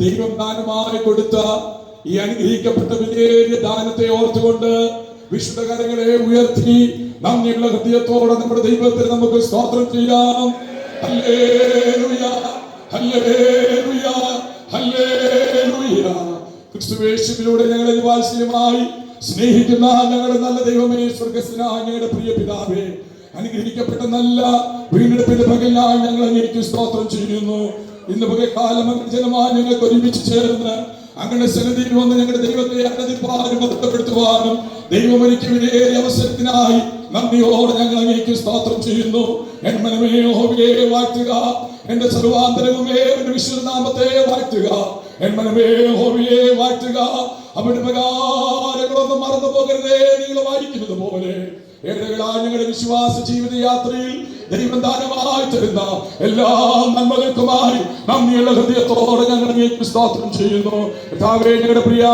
ദൈവം ദാനമായി കൊടുത്ത ഈ അനുഗ്രഹിക്കപ്പെട്ട വലിയ ദാനത്തെ ഓർത്തുകൊണ്ട് വിശുദ്ധ കരങ്ങളെ ഉയർത്തി നന്ദിയുള്ള ഹൃദയത്തോടെ നമ്മുടെ ദൈവത്തിന് നമുക്ക് സ്തോത്രം ചെയ്യാം. Hallelujah, hallelujah, hallelujah. ക്രിസ്തുയേശുവിലൂടെ ഞങ്ങളെ വാത്സല്യമായി സ്നേഹിക്കുന്ന ഞങ്ങളുടെ നല്ല ദൈവമേ, സ്വർഗ്ഗസ്ഥനായ ഞങ്ങളുടെ പ്രിയ പിതാവേ, അനുഗ്രഹിക്കപ്പെട്ട നല്ല വീണ്ടെടുപ്പിന്റെ പകലായി ഞങ്ങൾ അങ്ങേക്ക് സ്തോത്രം ചെയ്യുന്നു. ഇന്ന് പകൽക്കാലം അങ്ങനെ ജനമായി ഞങ്ങൾക്ക് ഒരുമിച്ച് ചേർന്ന് അങ്ങനെ സന്നിധിയിൽ വന്ന് ഞങ്ങളുടെ ദൈവത്തെ ആരാധിപ്പാനും മഹത്വപ്പെടുത്തുവാനും ദൈവം എനിക്ക് വിലയേറിയ അവസരത്തിനായി നന്ദിയോടെ ഞങ്ങൾ അങ്ങേക്ക് സ്തോത്രം ചെയ്യുന്നു. എൻ മനമേ യഹോവയെ വാഴ്ത്തുക, എന്റെ സർവാന്തരവുമേ എന്റെ വിശുദ്ധനാമത്തെ വാഴ്ത്തുക. എൻ മനമേ യഹോവയെ വാഴ്ത്തുക, അവന്റെ ഉപകാരങ്ങളൊന്നും മറന്നു പോകരുതേ. നിങ്ങൾ വായിക്കുന്നത് പോലെ ഞങ്ങളുടെ വിശ്വാസ ജീവിത യാത്രയിൽ ദൈവം ദാനമായി തരുന്ന എല്ലാ നന്മകൾക്കുമായി നന്ദിയുള്ള ഹൃദയത്തോടെ ഞങ്ങൾ അങ്ങേക്ക് സ്തോത്രം ചെയ്യുന്നു. കർത്താവേ, ഞങ്ങളുടെ പ്രിയ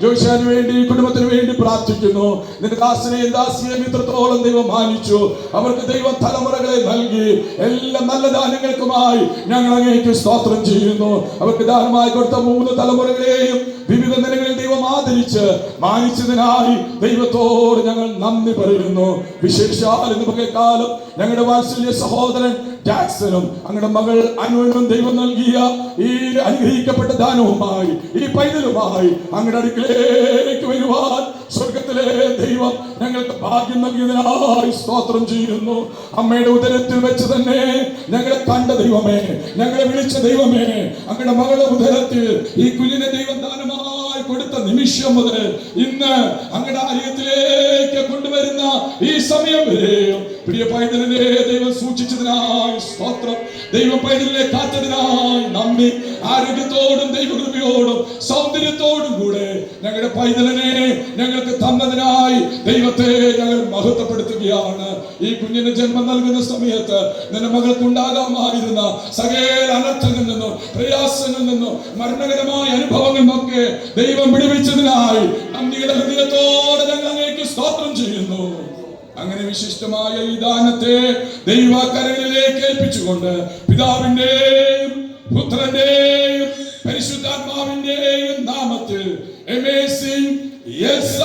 ജോയിഷാന് വേണ്ടി കുടുംബത്തിന് വേണ്ടി പ്രാർത്ഥിക്കുന്നു. നിന്റെ ദാസനെയും ദാസിയെയും ഇത്രത്തോളം ദൈവം മാനിച്ചു, അവർക്ക് ദൈവം തലമുറകളെ നൽകി. എല്ലാ നല്ല ദാനങ്ങൾക്കുമായി ഞങ്ങൾ അങ്ങേക്ക് സ്തോത്രം ചെയ്യുന്നു. അവർക്ക് ദാനമായി കൊടുത്ത 3 തലമുറകളെയും വിവിധ നിലകളിൽ ദൈവം ആദരിച്ച് മാനിച്ചതിനായി ദൈവത്തോട് ഞങ്ങൾ നന്ദി പറയുന്നു. വിശേഷാൽ ഇന്ന് പകൽക്കാലം ഞങ്ങളുടെ വാത്സല്യ സഹോദരൻ ജാക്സനും അങ്ങയുടെ മകൾ അനുവിനും ദൈവം നൽകിയ ഈ അനുഗ്രഹിക്കപ്പെട്ട ദാനവുമായി ഈ പൈതലുമായി അങ്ങയുടെ അടുക്കലേക്ക് വരുവാൻ സ്വർഗത്തിലെ ദൈവം ഞങ്ങൾക്ക് ഭാഗ്യം നൽകിയതിനായി സ്തോത്രം ചെയ്യുന്നു. അമ്മയുടെ ഉദരത്തിൽ വെച്ച് തന്നെ ഞങ്ങളെ കണ്ട ദൈവമേ, ഞങ്ങളെ വിളിച്ച ദൈവമേ, അങ്ങയുടെ മകളുടെ ഉദരത്തിൽ ഈ കുഞ്ഞിനെ ദൈവം ദാനമായി കൊടുത്ത നിമിഷം മുതൽ ഇന്ന് അങ്ങയുടെ ആലയത്തിലേക്ക് കൊണ്ടുവരുന്ന ഈ സമയം വരെയും പ്രിയ പൈതലിനെ ദൈവം സൂക്ഷിച്ചതിനായി സ്തോത്രം. ദൈവം പൈതലിനെ കാത്തതിനായി നന്ദി. ആരോഗ്യത്തോടും ദൈവകൃപയോടും സൗന്ദര്യത്തോടും കൂടെ ഞങ്ങളുടെ പൈതലിനെ ഞങ്ങൾക്ക് തന്നതിനായി ദൈവത്തെ ഞങ്ങൾ മഹത്വപ്പെടുത്തുകയാണ്. ഈ കുഞ്ഞിന് ജന്മം നൽകുന്ന സമയത്ത് നിന്റെ മകൾക്കുണ്ടാകാമായിരുന്ന സകല അനർത്ഥങ്ങളിൽ നിന്നും പ്രയാസങ്ങളിൽ നിന്നും മരണകരമായ അനുഭവങ്ങളിൽ നിന്നൊക്കെ ദൈവം വിടുവിച്ചതിനായി നന്ദിയുടെ ഹൃദയത്തോടെ ഞങ്ങൾ അങ്ങേക്ക് സ്തോത്രം ചെയ്യുന്നു. അങ്ങനെ വിശിഷ്ടമായ ഈ ദാനത്തെ ദൈവകരങ്ങളിലേക്ക് ഏൽപ്പിച്ചുകൊണ്ട് പിതാവിന്റെയും പുത്രന്റെയും പരിശുദ്ധാത്മാവിന്റെയും നാമത്തിൽ അമേസിംഗ് എൽസ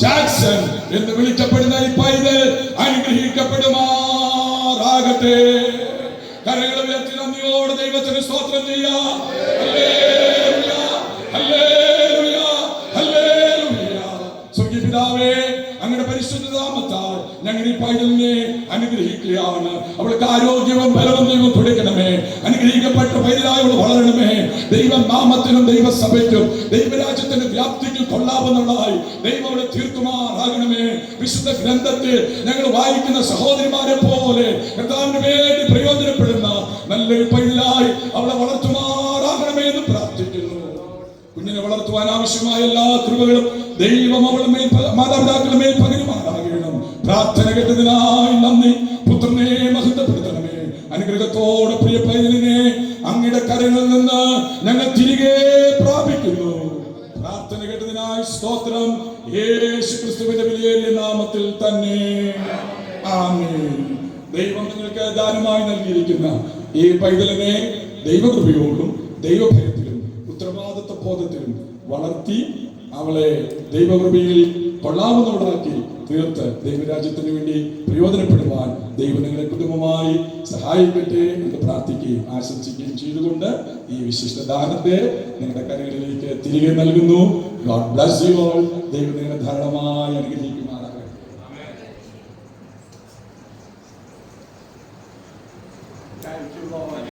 ജാക്സൺ എന്ന് വിളിക്കപ്പെടുന്ന ഈ പൈതൽ അനുഗ്രഹിക്കപ്പെടുമാറാകട്ടെ. കരങ്ങൾ ഉയർത്തി നന്ദിയോടെ ദൈവത്തിന് സ്തോത്രം ചെയ്യാം. Hallelujah, hallelujah, hallelujah. സ്വർഗ്ഗീയ പിതാവേ, അങ്ങയുടെ പരിശുദ്ധ നാമത്താൽ ഞങ്ങൾ ഈ പൈതലിനെ അനുഗ്രഹിക്കുകയാണ്. അവൾക്ക് ആരോഗ്യവും ബലവും ദൈവം കൊടുക്കണമേ. അനുഗ്രഹിക്കപ്പെട്ട പൈതലായി അവൾ വളരണമേ. ദൈവ നാമത്തിനും ദൈവസഭയ്ക്കും ദൈവരാജ്യത്തിന്റെ വ്യാപ്തിക്കും കൊള്ളാവുന്നതായി ദൈവം അവളെ തീർക്കുമാറാകണമേ. വിശുദ്ധ ഗ്രന്ഥത്തിൽ ഞങ്ങൾ വായിക്കുന്ന സഹോദരിമാരെ പോലെ കർത്താവിന് വേണ്ടി പ്രയോജനപ്പെടുന്ന നല്ലൊരു പൈതലായി അവളെ വളർത്തുമാറാകണമേ എന്ന് പ്രാർത്ഥിക്കുന്നു. കുഞ്ഞിനെ വളർത്തുവാൻ ആവശ്യമായ എല്ലാ കൃപകളും ദൈവം അവളുടെ മേൽ മാതാപിതാക്കളുടെ മേൽ പകരുമാറാകണം. പ്രാർത്ഥന കേട്ടതിനായി നന്ദി. പുത്രനെ മഹത്വപ്പെടുത്തണമേ. അനുഗ്രഹത്തോടെ പ്രിയ പൈതലിനെ അങ്ങയുടെ കരങ്ങളിൽ നിന്ന് ഞങ്ങൾ തിരികെ പ്രാപിക്കുന്നു. പ്രാർത്ഥന കേട്ടതിനായി സ്തോത്രം. യേശു ക്രിസ്തുവിന്റെ വലിയ നാമത്തിൽ തന്നെ ആമേൻ. ദൈവം നിങ്ങൾക്ക് ദാനമായി നൽകിയിരിക്കുന്ന ഈ പൈതലിനെ ദൈവകൃപയോടും ദൈവഭയത്തിലും ഉത്തരവാദിത്വ ബോധത്തിലും വളർത്തി അവളെ ദൈവകൃപയിൽ കൊള്ളാവുന്നവളാക്കി തീർത്ത് ദൈവരാജ്യത്തിന് വേണ്ടി പ്രയോജനപ്പെടുവാൻ ദൈവം നിങ്ങളെ കുടുംബമായി സഹായിക്കട്ടെ എന്ന് പ്രാർത്ഥിക്കുകയും ആശംസിക്കുകയും ചെയ്തുകൊണ്ട് ഈ വിശിഷ്ട ദാനത്തെ നിങ്ങളുടെ കരങ്ങളിലേക്ക് തിരികെ നൽകുന്നു. God bless you all. ദൈവം നിങ്ങളെ ധാരാളമായി അനുഗ്രഹിക്കുന്നു.